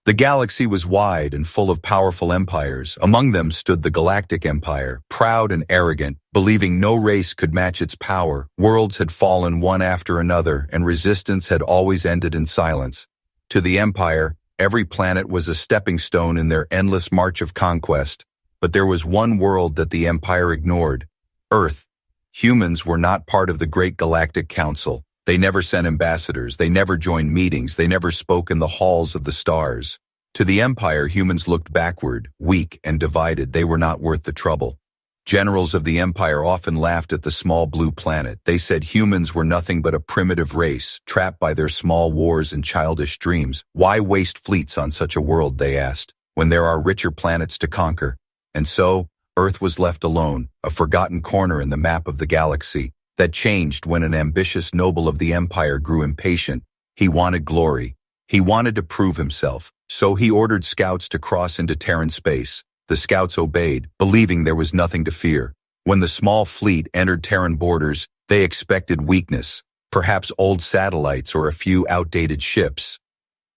The galaxy was wide and full of powerful empires. Among them stood the Galactic Empire, proud and arrogant, believing no race could match its power. Worlds had fallen one after another, and resistance had always ended in silence. To the Empire, every planet was a stepping stone in their endless march of conquest. But there was one world that the Empire ignored: Earth. Humans were not part of the Great Galactic Council. They never sent ambassadors, they never joined meetings, they never spoke in the halls of the stars. To the Empire, humans looked backward, weak and divided. They were not worth the trouble. Generals of the Empire often laughed at the small blue planet. They said humans were nothing but a primitive race, trapped by their small wars and childish dreams. Why waste fleets on such a world, they asked, when there are richer planets to conquer? And so, Earth was left alone, a forgotten corner in the map of the galaxy. That changed when an ambitious noble of the Empire grew impatient. He wanted glory. He wanted to prove himself, so he ordered scouts to cross into Terran space. The scouts obeyed, believing there was nothing to fear. When the small fleet entered Terran borders, they expected weakness, perhaps old satellites or a few outdated ships.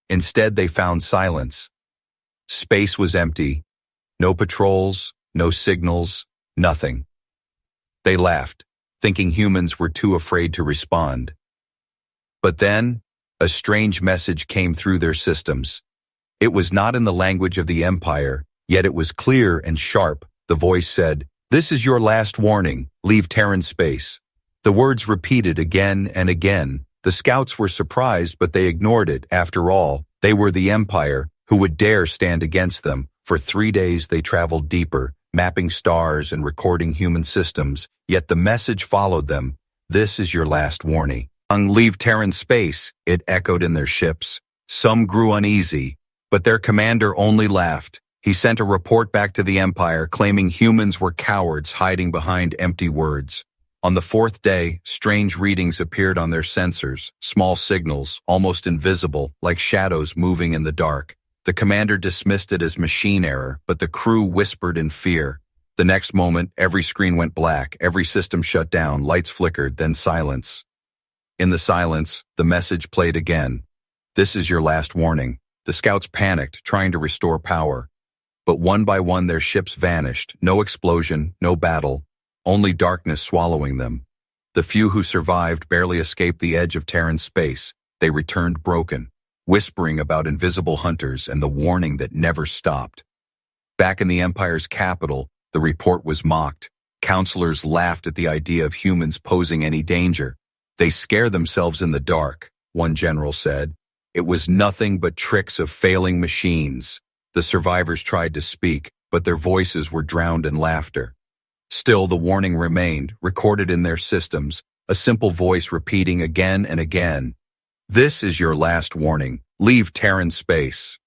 Instead, they found silence. Space was empty. No patrols, no signals, nothing. They laughed, thinking humans were too afraid to respond. But then, a strange message came through their systems. It was not in the language of the Empire, yet it was clear and sharp. The voice said, "This is your last warning. Leave Terran space." The words repeated again and again. The scouts were surprised, but they ignored it. After all, they were the Empire. Who would dare stand against them? For 3 days they traveled deeper, mapping stars and recording human systems. Yet the message followed them. "This is your last warning. Leave Terran space," it echoed in their ships. Some grew uneasy, but their commander only laughed. He sent a report back to the Empire, claiming humans were cowards hiding behind empty words. On the 4th day, strange readings appeared on their sensors, small signals, almost invisible, like shadows moving in the dark. The commander dismissed it as machine error, but the crew whispered in fear. The next moment, every screen went black, every system shut down, lights flickered, then silence. In the silence, the message played again. "This is your last warning." The scouts panicked, trying to restore power. But one by one their ships vanished. No explosion, no battle, only darkness swallowing them. The few who survived barely escaped the edge of Terran space. They returned broken, whispering about invisible hunters and the warning that never stopped. Back in the Empire's capital, the report was mocked. Counselors laughed at the idea of humans posing any danger. "They scare themselves in the dark," one general said. "It was nothing but tricks of failing machines." The survivors tried to speak, but their voices were drowned in laughter. Still, the warning remained, recorded in their systems, a simple voice repeating again and again, "This is your last warning. Leave Terran space."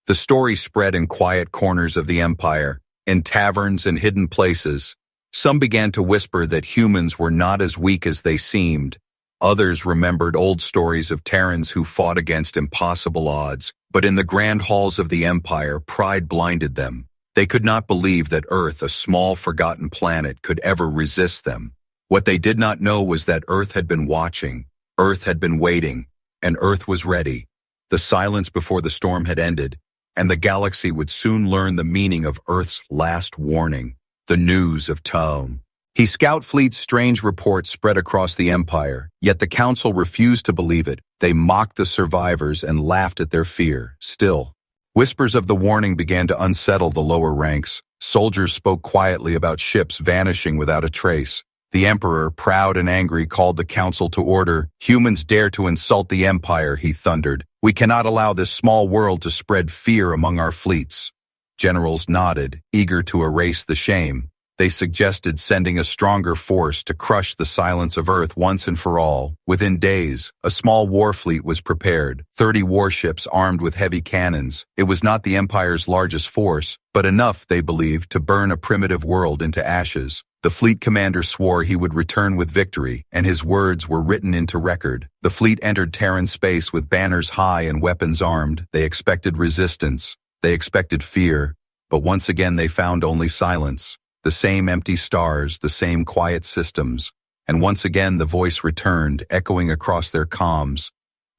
The story spread in quiet corners of the Empire, in taverns and hidden places. Some began to whisper that humans were not as weak as they seemed. Others remembered old stories of Terrans who fought against impossible odds. But in the grand halls of the Empire, pride blinded them. They could not believe that Earth, a small, forgotten planet, could ever resist them. What they did not know was that Earth had been watching, Earth had been waiting, and Earth was ready. The silence before the storm had ended, and the galaxy would soon learn the meaning of Earth's last warning, the news of Tome. The scout fleet's strange reports spread across the Empire, yet the Council refused to believe it. They mocked the survivors and laughed at their fear. Still, whispers of the warning began to unsettle the lower ranks. Soldiers spoke quietly about ships vanishing without a trace. The Emperor, proud and angry, called the Council to order. "Humans dare to insult the Empire," he thundered. "We cannot allow this small world to spread fear among our fleets." Generals nodded, eager to erase the shame. They suggested sending a stronger force to crush the silence of Earth once and for all. Within days, a small warfleet was prepared, 30 warships armed with heavy cannons. It was not the Empire's largest force, but enough, they believed, to burn a primitive world into ashes. The fleet commander swore he would return with victory, and his words were written into record. The fleet entered Terran space with banners high and weapons armed. They expected resistance. They expected fear. But once again they found only silence. The same empty stars, the same quiet systems, and once again the voice returned, echoing across their comms.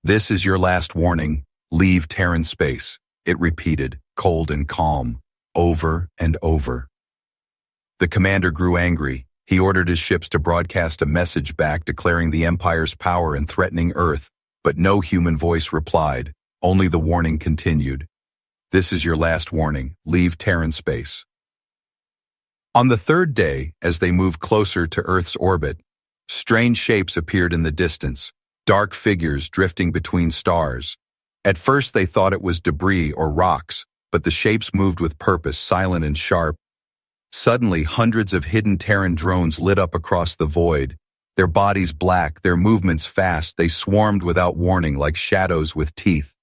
"This is your last warning. Leave Terran space, it repeated, cold and calm, over and over. The commander grew angry. He ordered his ships to broadcast a message back declaring the Empire's power and threatening Earth, but no human voice replied. Only the warning continued. This is your last warning. Leave Terran space. On the third day, as they moved closer to Earth's orbit, strange shapes appeared in the distance, dark figures drifting between stars. At first they thought it was debris or rocks, but the shapes moved with purpose, silent and sharp. Suddenly, hundreds of hidden Terran drones lit up across the void. Their bodies black, their movements fast, they swarmed without warning like shadows with teeth.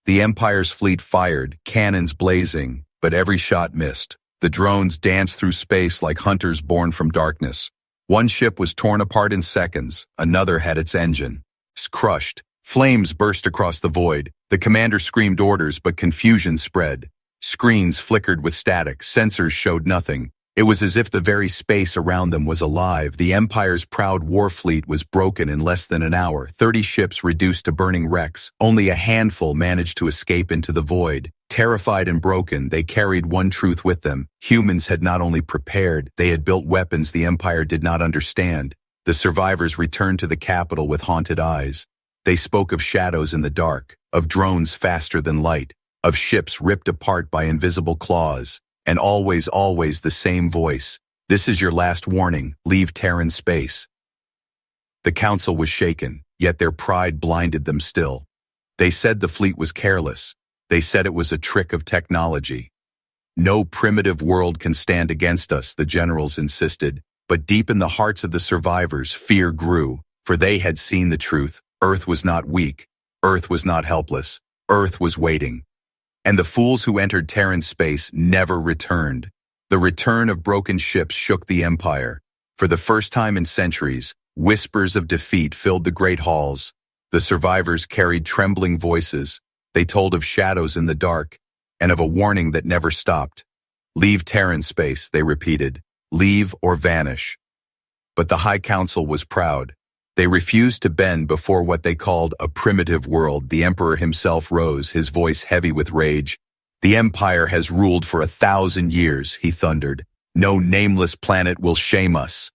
The Empire's fleet fired, cannons blazing, but every shot missed. The drones danced through space like hunters born from darkness. One ship was torn apart in seconds, another had its engine crushed. Flames burst across the void. The commander screamed orders, but confusion spread. Screens flickered with static, sensors showed nothing. It was as if the very space around them was alive. The Empire's proud warfleet was broken in less than an hour, 30 ships reduced to burning wrecks. Only a handful managed to escape into the void. Terrified and broken, they carried one truth with them. Humans had not only prepared, they had built weapons the Empire did not understand. The survivors returned to the capital with haunted eyes. They spoke of shadows in the dark, of drones faster than light, of ships ripped apart by invisible claws. And always the same voice. This is your last warning. Leave Terran space. The council was shaken, yet their pride blinded them still. They said the fleet was careless. They said it was a trick of technology. No primitive world can stand against us, the generals insisted. But deep in the hearts of the survivors, fear grew, for they had seen the truth. Earth was not weak. Earth was not helpless. Earth was waiting. And the fools who entered Terran space never returned. The return of broken ships shook the Empire. For the first time in centuries, whispers of defeat filled the great halls. The survivors carried trembling voices. They told of shadows in the dark, and of a warning that never stopped. Leave Terran space, they repeated. Leave or vanish. But the High Council was proud. They refused to bend before what they called a primitive world. The Emperor himself rose, his voice heavy with rage. The Empire has ruled for 1,000 years, he thundered. No nameless planet will shame us.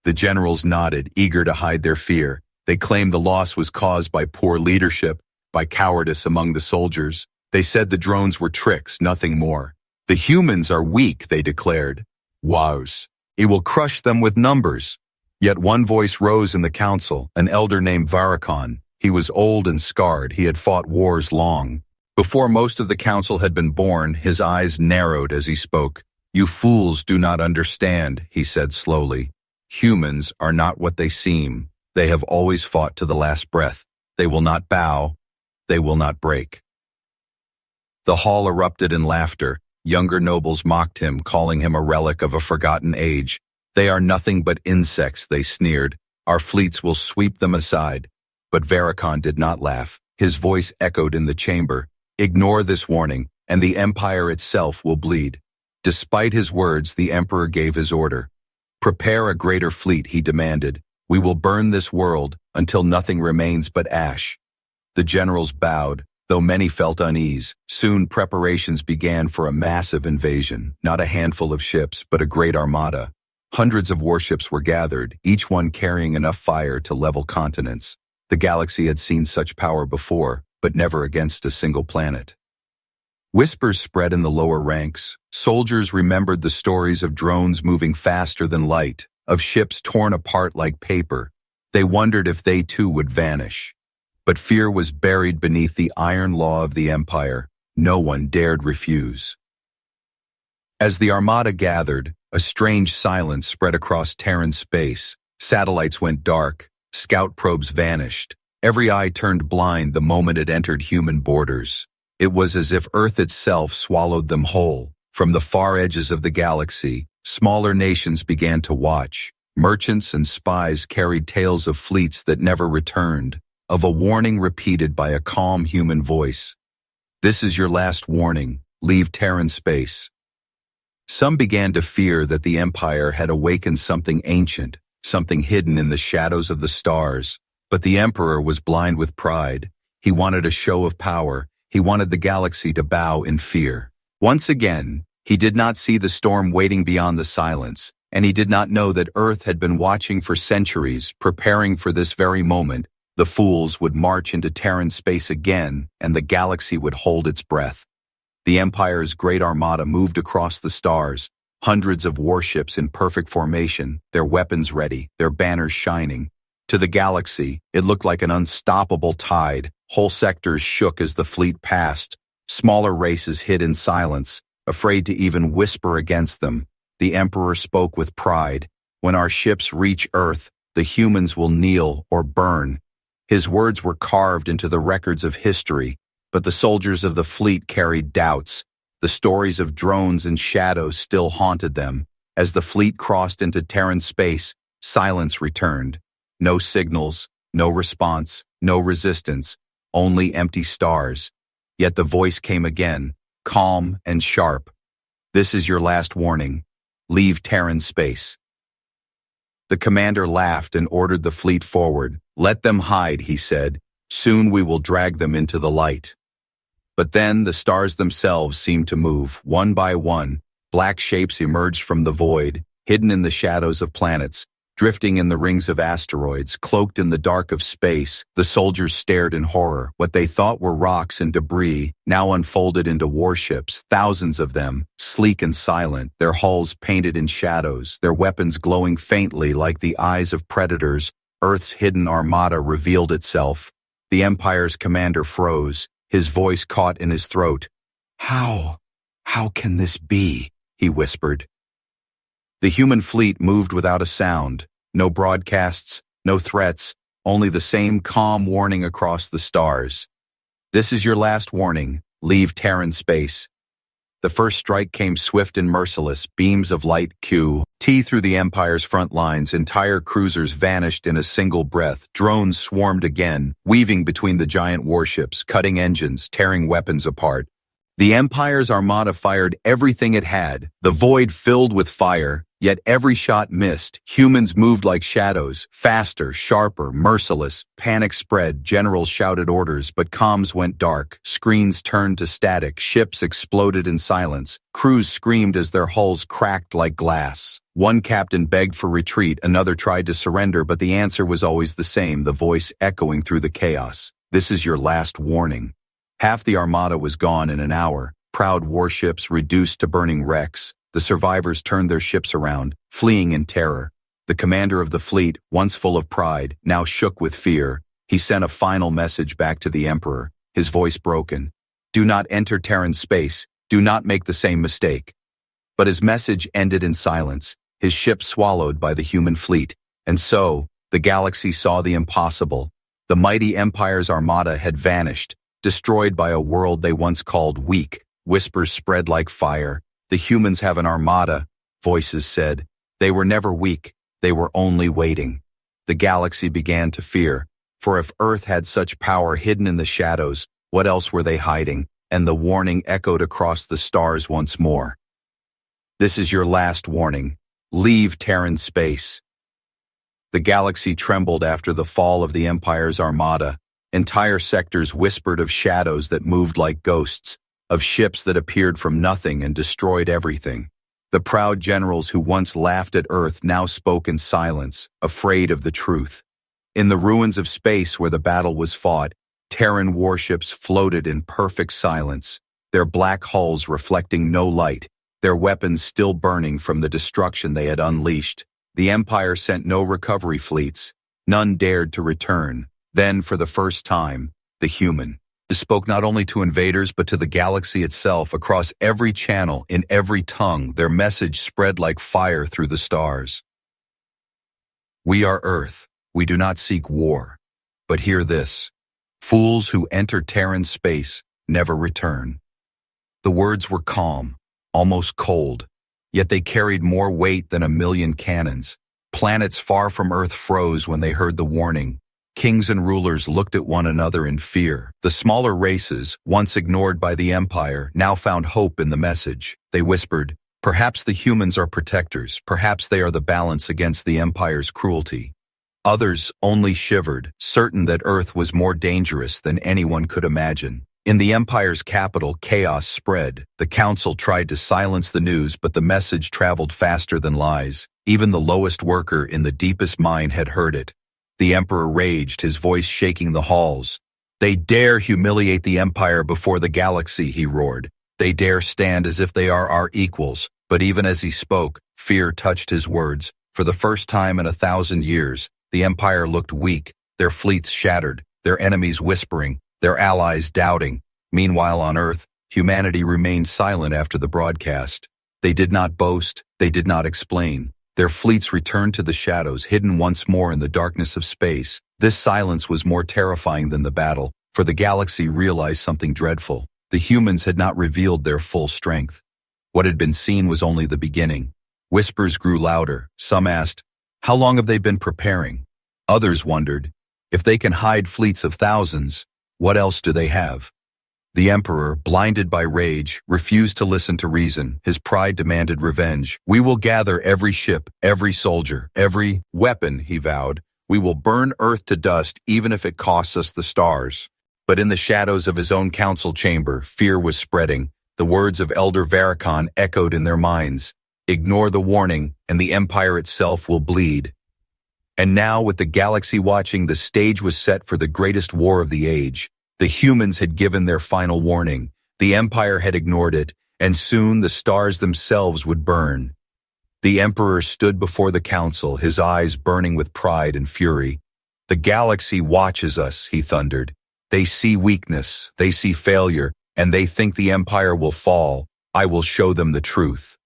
The generals nodded, eager to hide their fear. They claimed the loss was caused by poor leadership, by cowardice among the soldiers. They said the drones were tricks, nothing more. The humans are weak, they declared. Wows. It will crush them with numbers. Yet one voice rose in the council, an elder named Varicon. He was old and scarred. He had fought wars long. Before most of the council had been born, his eyes narrowed as he spoke. You fools do not understand, he said slowly. Humans are not what they seem. They have always fought to the last breath. They will not bow. They will not break. The hall erupted in laughter. Younger nobles mocked him, calling him a relic of a forgotten age. They are nothing but insects, they sneered. Our fleets will sweep them aside. But Varicon did not laugh. His voice echoed in the chamber. Ignore this warning, and the Empire itself will bleed. Despite his words, the Emperor gave his order. Prepare a greater fleet, he demanded. We will burn this world until nothing remains but ash. The generals bowed, though many felt unease. Soon preparations began for a massive invasion, not a handful of ships, but a great armada. Hundreds of warships were gathered, each one carrying enough fire to level continents. The galaxy had seen such power before, but never against a single planet. Whispers spread in the lower ranks. Soldiers remembered the stories of drones moving faster than light, of ships torn apart like paper. They wondered if they too would vanish. But fear was buried beneath the iron law of the Empire. No one dared refuse. As the armada gathered, a strange silence spread across Terran space. Satellites went dark. Scout probes vanished. Every eye turned blind the moment it entered human borders. It was as if Earth itself swallowed them whole. From the far edges of the galaxy, smaller nations began to watch. Merchants and spies carried tales of fleets that never returned, of a warning repeated by a calm human voice. This is your last warning. Leave Terran space. Some began to fear that the Empire had awakened something ancient, something hidden in the shadows of the stars. But the Emperor was blind with pride. He wanted a show of power. He wanted the galaxy to bow in fear. Once again, he did not see the storm waiting beyond the silence, and he did not know that Earth had been watching for centuries, preparing for this very moment. The fools would march into Terran space again, and the galaxy would hold its breath. The Empire's great armada moved across the stars, hundreds of warships in perfect formation, their weapons ready, their banners shining. To the galaxy, it looked like an unstoppable tide. Whole sectors shook as the fleet passed. Smaller races hid in silence, afraid to even whisper against them. The Emperor spoke with pride. When our ships reach Earth, the humans will kneel or burn. His words were carved into the records of history, but the soldiers of the fleet carried doubts. The stories of drones and shadows still haunted them. As the fleet crossed into Terran space, silence returned. No signals, no response, no resistance, only empty stars. Yet the voice came again, calm and sharp. This is your last warning. Leave Terran space. The commander laughed and ordered the fleet forward. Let them hide, he said. Soon we will drag them into the light. But then the stars themselves seemed to move, one by one. Black shapes emerged from the void, hidden in the shadows of planets, drifting in the rings of asteroids, cloaked in the dark of space. The soldiers stared in horror. What they thought were rocks and debris now unfolded into warships, thousands of them, sleek and silent, their hulls painted in shadows, their weapons glowing faintly like the eyes of predators. Earth's hidden armada revealed itself. The Empire's commander froze, his voice caught in his throat. How can this be? He whispered. The human fleet moved without a sound. No broadcasts, no threats, only the same calm warning across the stars. This is your last warning. Leave Terran space. The first strike came swift and merciless, beams of light Q-T through the Empire's front lines. Entire cruisers vanished in a single breath. Drones swarmed again, weaving between the giant warships, cutting engines, tearing weapons apart. The Empire's armada fired everything it had, the void filled with fire, yet every shot missed. Humans moved like shadows, faster, sharper, merciless. Panic spread, generals shouted orders, but comms went dark. Screens turned to static, ships exploded in silence. Crews screamed as their hulls cracked like glass. One captain begged for retreat, another tried to surrender, but the answer was always the same, the voice echoing through the chaos. This is your last warning. Half the armada was gone in an hour, proud warships reduced to burning wrecks. The survivors turned their ships around, fleeing in terror. The commander of the fleet, once full of pride, now shook with fear. He sent a final message back to the Emperor, his voice broken. Do not enter Terran space. Do not make the same mistake. But his message ended in silence, his ship swallowed by the human fleet. And so, the galaxy saw the impossible. The mighty Empire's armada had vanished, destroyed by a world they once called weak. Whispers spread like fire. The humans have an armada, voices said. They were never weak, they were only waiting. The galaxy began to fear, for if Earth had such power hidden in the shadows, what else were they hiding? And the warning echoed across the stars once more. This is your last warning. Leave Terran space. The galaxy trembled after the fall of the Empire's armada. Entire sectors whispered of shadows that moved like ghosts, of ships that appeared from nothing and destroyed everything. The proud generals who once laughed at Earth now spoke in silence, afraid of the truth. In the ruins of space where the battle was fought, Terran warships floated in perfect silence, their black hulls reflecting no light, their weapons still burning from the destruction they had unleashed. The Empire sent no recovery fleets. None dared to return. Then, for the first time, the human spoke not only to invaders but to the galaxy itself. Across every channel, in every tongue, their message spread like fire through the stars. We are Earth. We do not seek war. But hear this. Fools who enter Terran space never return. The words were calm, almost cold, yet they carried more weight than 1,000,000 cannons. Planets far from Earth froze when they heard the warning. Kings and rulers looked at one another in fear. The smaller races, once ignored by the Empire, now found hope in the message. They whispered, perhaps the humans are protectors, perhaps they are the balance against the Empire's cruelty. Others only shivered, certain that Earth was more dangerous than anyone could imagine. In the Empire's capital, chaos spread. The Council tried to silence the news, but the message traveled faster than lies. Even the lowest worker in the deepest mine had heard it. The Emperor raged, his voice shaking the halls. "They dare humiliate the Empire before the galaxy," he roared. "They dare stand as if they are our equals." But even as he spoke, fear touched his words. For the first time in 1,000 years, the Empire looked weak, their fleets shattered, their enemies whispering, their allies doubting. Meanwhile on Earth, humanity remained silent after the broadcast. They did not boast, they did not explain. Their fleets returned to the shadows, hidden once more in the darkness of space. This silence was more terrifying than the battle, for the galaxy realized something dreadful. The humans had not revealed their full strength. What had been seen was only the beginning. Whispers grew louder. Some asked, "How long have they been preparing?" Others wondered, "If they can hide fleets of thousands, what else do they have?" The Emperor, blinded by rage, refused to listen to reason. His pride demanded revenge. "We will gather every ship, every soldier, every weapon," he vowed. "We will burn Earth to dust, even if it costs us the stars." But in the shadows of his own council chamber, fear was spreading. The words of Elder Varicon echoed in their minds. "Ignore the warning, and the Empire itself will bleed." And now, with the galaxy watching, the stage was set for the greatest war of the age. The humans had given their final warning. The Empire had ignored it, and soon the stars themselves would burn. The Emperor stood before the council, his eyes burning with pride and fury. "The galaxy watches us," he thundered. "They see weakness, they see failure, and they think the Empire will fall. I will show them the truth."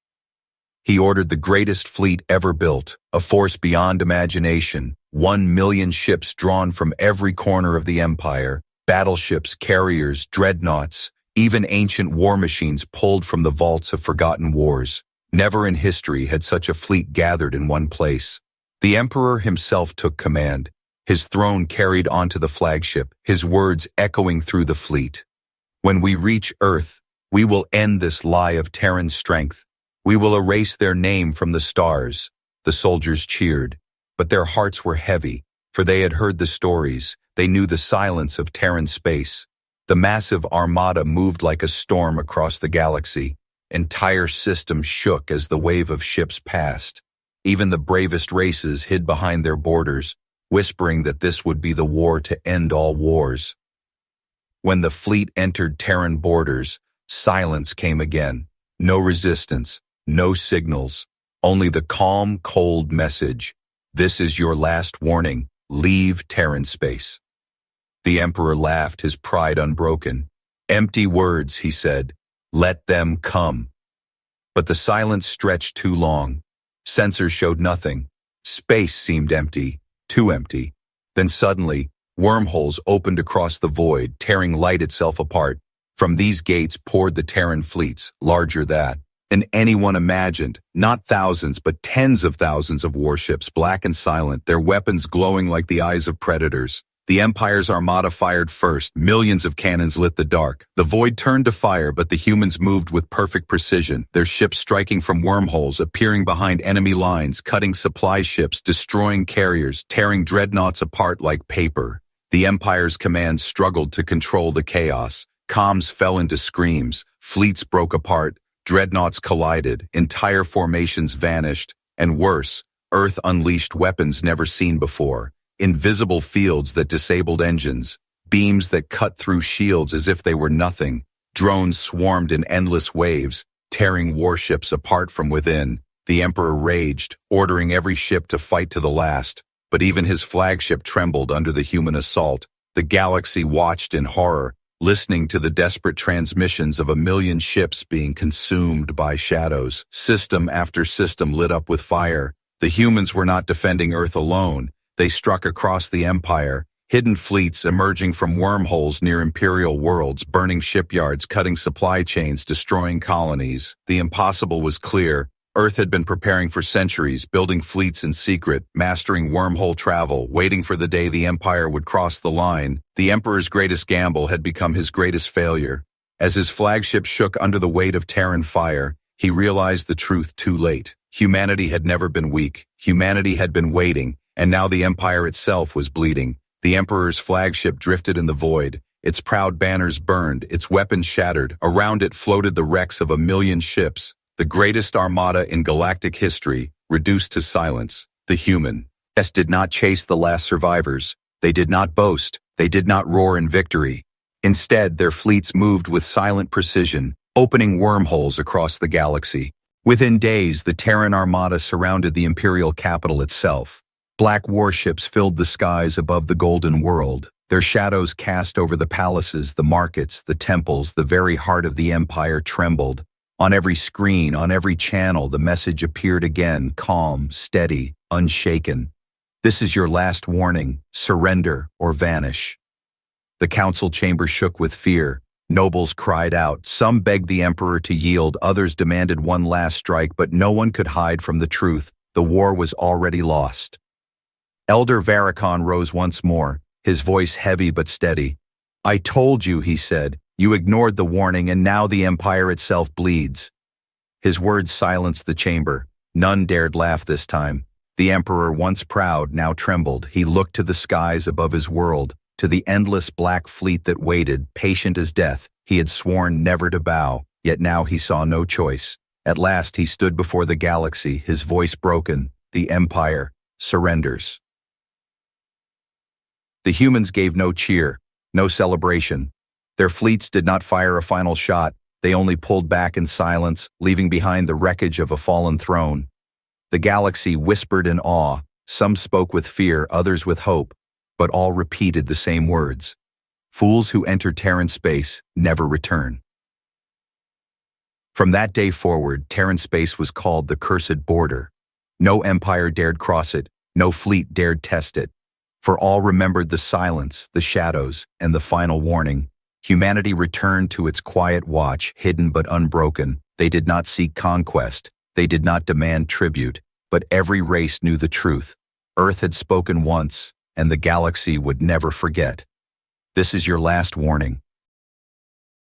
He ordered the greatest fleet ever built, a force beyond imagination, 1,000,000 ships drawn from every corner of the Empire, battleships, carriers, dreadnoughts, even ancient war machines pulled from the vaults of forgotten wars. Never in history had such a fleet gathered in one place. The Emperor himself took command, his throne carried onto the flagship, his words echoing through the fleet. "When we reach Earth, we will end this lie of Terran strength. We will erase their name from the stars." The soldiers cheered, but their hearts were heavy, for they had heard the stories. They knew the silence of Terran space. The massive armada moved like a storm across the galaxy. Entire systems shook as the wave of ships passed. Even the bravest races hid behind their borders, whispering that this would be the war to end all wars. When the fleet entered Terran borders, silence came again. No resistance, no signals, only the calm, cold message. "This is your last warning. Leave Terran space." The Emperor laughed, his pride unbroken. "Empty words," he said. "Let them come." But the silence stretched too long. Sensors showed nothing. Space seemed empty, too empty. Then suddenly, wormholes opened across the void, tearing light itself apart. From these gates poured the Terran fleets, larger than anyone imagined. Not thousands, but tens of thousands of warships, black and silent, their weapons glowing like the eyes of predators. The Empire's armada fired first. Millions of cannons lit the dark. The void turned to fire, but the humans moved with perfect precision, their ships striking from wormholes, appearing behind enemy lines, cutting supply ships, destroying carriers, tearing dreadnoughts apart like paper. The Empire's command struggled to control the chaos. Comms fell into screams. Fleets broke apart. Dreadnoughts collided. Entire formations vanished. And worse, Earth unleashed weapons never seen before. Invisible fields that disabled engines. Beams that cut through shields as if they were nothing. Drones swarmed in endless waves, tearing warships apart from within. The Emperor raged, ordering every ship to fight to the last. But even his flagship trembled under the human assault. The galaxy watched in horror, listening to the desperate transmissions of 1,000,000 ships being consumed by shadows. System after system lit up with fire. The humans were not defending Earth alone. They struck across the Empire, hidden fleets emerging from wormholes near imperial worlds, burning shipyards, cutting supply chains, destroying colonies. The impossible was clear. Earth had been preparing for centuries, building fleets in secret, mastering wormhole travel, waiting for the day the Empire would cross the line. The Emperor's greatest gamble had become his greatest failure. As his flagship shook under the weight of Terran fire, he realized the truth too late. Humanity had never been weak. Humanity had been waiting, and now the Empire itself was bleeding. The Emperor's flagship drifted in the void, Its proud banners burned, its weapons shattered. Around it floated the wrecks of 1,000,000 ships, the greatest armada in galactic history, reduced to silence. The human did not chase the last survivors. They did not boast. They did not roar in victory. Instead, their fleets moved with silent precision, opening wormholes across the galaxy. Within days, the Terran armada surrounded the Imperial capital itself. Black warships filled the skies above the Golden World. Their shadows cast over the palaces, the markets, the temples. The very heart of the Empire trembled. On every screen, on every channel, the message appeared again, calm, steady, unshaken. This is your last warning. Surrender or vanish. The council chamber shook with fear. Nobles cried out. Some begged the Emperor to yield, others demanded one last strike, but no one could hide from the truth. The war was already lost. Elder Varicon rose once more, his voice heavy but steady. "I told you," he said. "You ignored the warning, and now the Empire itself bleeds." His words silenced the chamber. None dared laugh this time. The Emperor, once proud, now trembled. He looked to the skies above his world, to the endless black fleet that waited, patient as death. He had sworn never to bow, yet now he saw no choice. At last he stood before the galaxy, his voice broken. The Empire surrenders. The humans gave no cheer, no celebration. Their fleets did not fire a final shot. They only pulled back in silence, leaving behind the wreckage of a fallen throne. The galaxy whispered in awe. Some spoke with fear, others with hope, but all repeated the same words. Fools who enter Terran space never return. From that day forward, Terran space was called the Cursed Border. No empire dared cross it, no fleet dared test it. For all remembered the silence, the shadows, and the final warning. Humanity returned to its quiet watch, hidden but unbroken. They did not seek conquest. They did not demand tribute, but every race knew the truth. Earth had spoken once, and the galaxy would never forget. This is your last warning.